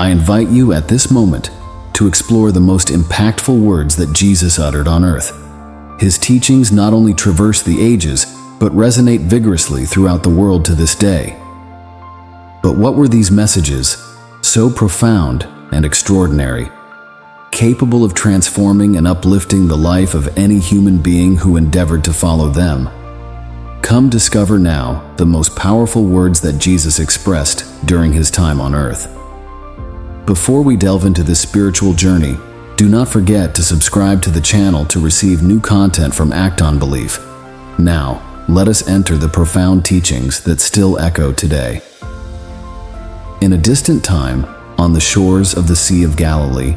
I invite you at this moment to explore the most impactful words that Jesus uttered on earth. His teachings not only traverse the ages, but resonate vigorously throughout the world to this day. But what were these messages, so profound and extraordinary, capable of transforming and uplifting the life of any human being who endeavored to follow them? Come discover now the most powerful words that Jesus expressed during his time on earth. Before we delve into this spiritual journey, do not forget to subscribe to the channel to receive new content from Act on Belief. Now, let us enter the profound teachings that still echo today. In a distant time, on the shores of the Sea of Galilee,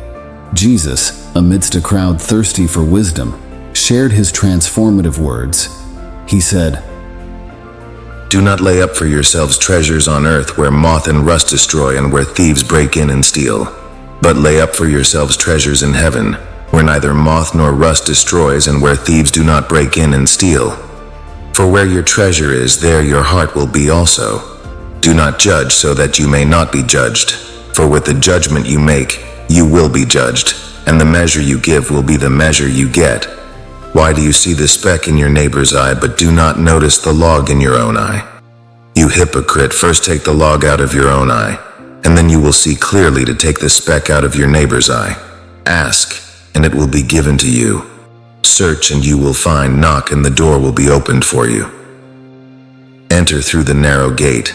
Jesus, amidst a crowd thirsty for wisdom, shared his transformative words. He said, "Do not lay up for yourselves treasures on earth where moth and rust destroy and where thieves break in and steal. But lay up for yourselves treasures in heaven, where neither moth nor rust destroys and where thieves do not break in and steal. For where your treasure is, there your heart will be also. Do not judge so that you may not be judged. For with the judgment you make, you will be judged, and the measure you give will be the measure you get. Why do you see the speck in your neighbor's eye, but do not notice the log in your own eye? You hypocrite, first take the log out of your own eye, and then you will see clearly to take the speck out of your neighbor's eye. Ask, and it will be given to you. Search, and you will find. Knock, and the door will be opened for you. Enter through the narrow gate,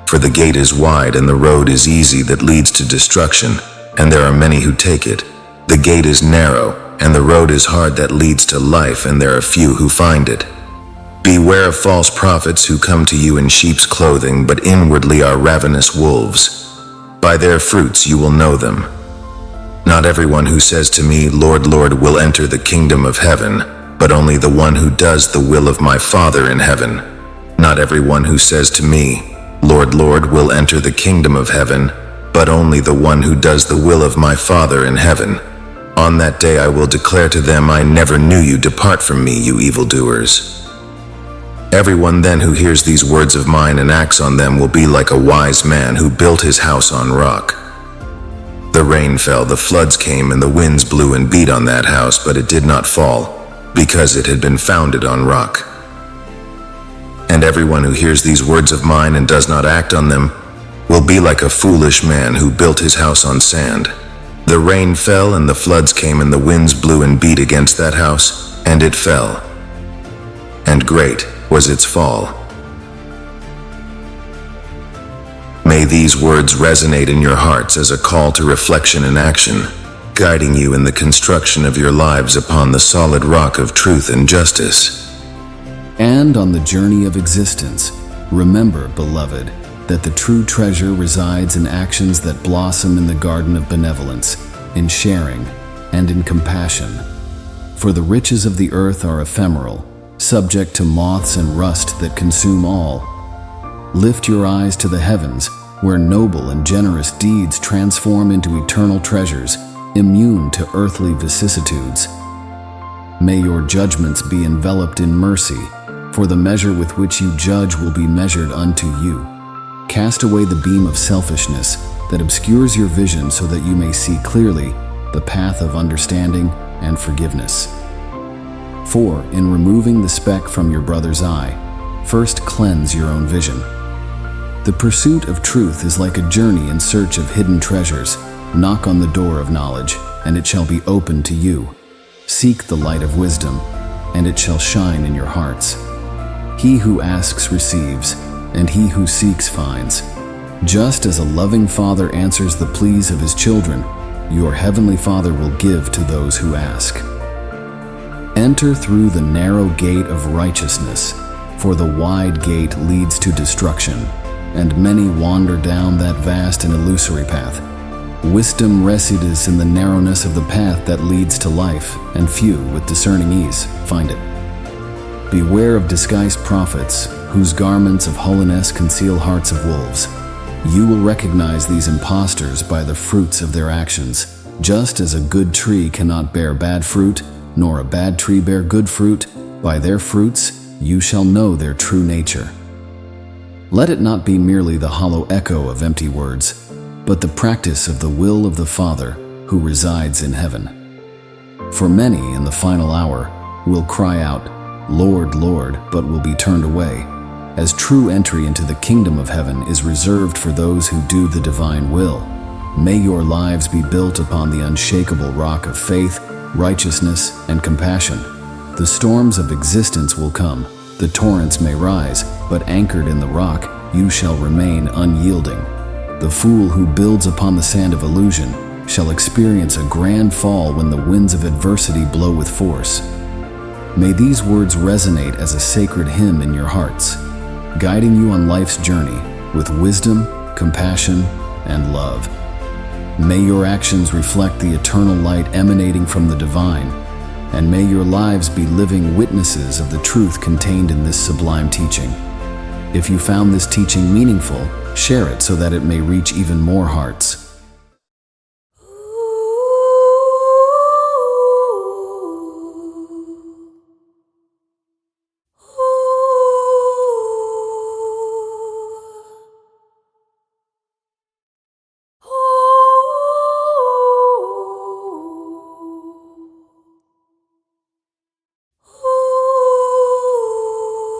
for the gate is wide and the road is easy that leads to destruction, and there are many who take it. The gate is narrow, and the road is hard that leads to life, and there are few who find it. Beware of false prophets who come to you in sheep's clothing, but inwardly are ravenous wolves. By their fruits you will know them. Not everyone who says to me, 'Lord, Lord,' will enter the kingdom of heaven, but only the one who does the will of my Father in heaven. Not everyone who says to me, 'Lord, Lord,' will enter the kingdom of heaven, but only the one who does the will of my Father in heaven. On that day I will declare to them, 'I never knew you. Depart from me, you evildoers.' Everyone then who hears these words of mine and acts on them will be like a wise man who built his house on rock. The rain fell, the floods came, and the winds blew and beat on that house, but it did not fall, because it had been founded on rock. And everyone who hears these words of mine and does not act on them will be like a foolish man who built his house on sand. The rain fell, and the floods came, and the winds blew and beat against that house, and it fell. And great was its fall." May these words resonate in your hearts as a call to reflection and action, guiding you in the construction of your lives upon the solid rock of truth and justice. And on the journey of existence, remember, beloved, that the true treasure resides in actions that blossom in the garden of benevolence, in sharing, and in compassion. For the riches of the earth are ephemeral, subject to moths and rust that consume all. Lift your eyes to the heavens, where noble and generous deeds transform into eternal treasures, immune to earthly vicissitudes. May your judgments be enveloped in mercy, for the measure with which you judge will be measured unto you. Cast away the beam of selfishness that obscures your vision so that you may see clearly the path of understanding and forgiveness. For, in removing the speck from your brother's eye, first cleanse your own vision. The pursuit of truth is like a journey in search of hidden treasures. Knock on the door of knowledge, and it shall be opened to you. Seek the light of wisdom, and it shall shine in your hearts. He who asks receives, and he who seeks finds. Just as a loving father answers the pleas of his children, your heavenly Father will give to those who ask. Enter through the narrow gate of righteousness, for the wide gate leads to destruction, and many wander down that vast and illusory path. Wisdom resides in the narrowness of the path that leads to life, and few, with discerning ease, find it. Beware of disguised prophets, whose garments of holiness conceal hearts of wolves. You will recognize these impostors by the fruits of their actions. Just as a good tree cannot bear bad fruit, nor a bad tree bear good fruit, by their fruits you shall know their true nature. Let it not be merely the hollow echo of empty words. but the practice of the will of the Father who resides in heaven. For many in the final hour will cry out, Lord, Lord, but will be turned away, as true entry into the kingdom of heaven is reserved for those who do the divine will. May your lives be built upon the unshakable rock of faith, righteousness, and compassion. The storms of existence will come, the torrents may rise, but anchored in the rock, you shall remain unyielding. The fool who builds upon the sand of illusion shall experience a grand fall when the winds of adversity blow with force. May these words resonate as a sacred hymn in your hearts, guiding you on life's journey with wisdom, compassion, and love. May your actions reflect the eternal light emanating from the divine, and may your lives be living witnesses of the truth contained in this sublime teaching. If you found this teaching meaningful, share it so that it may reach even more hearts.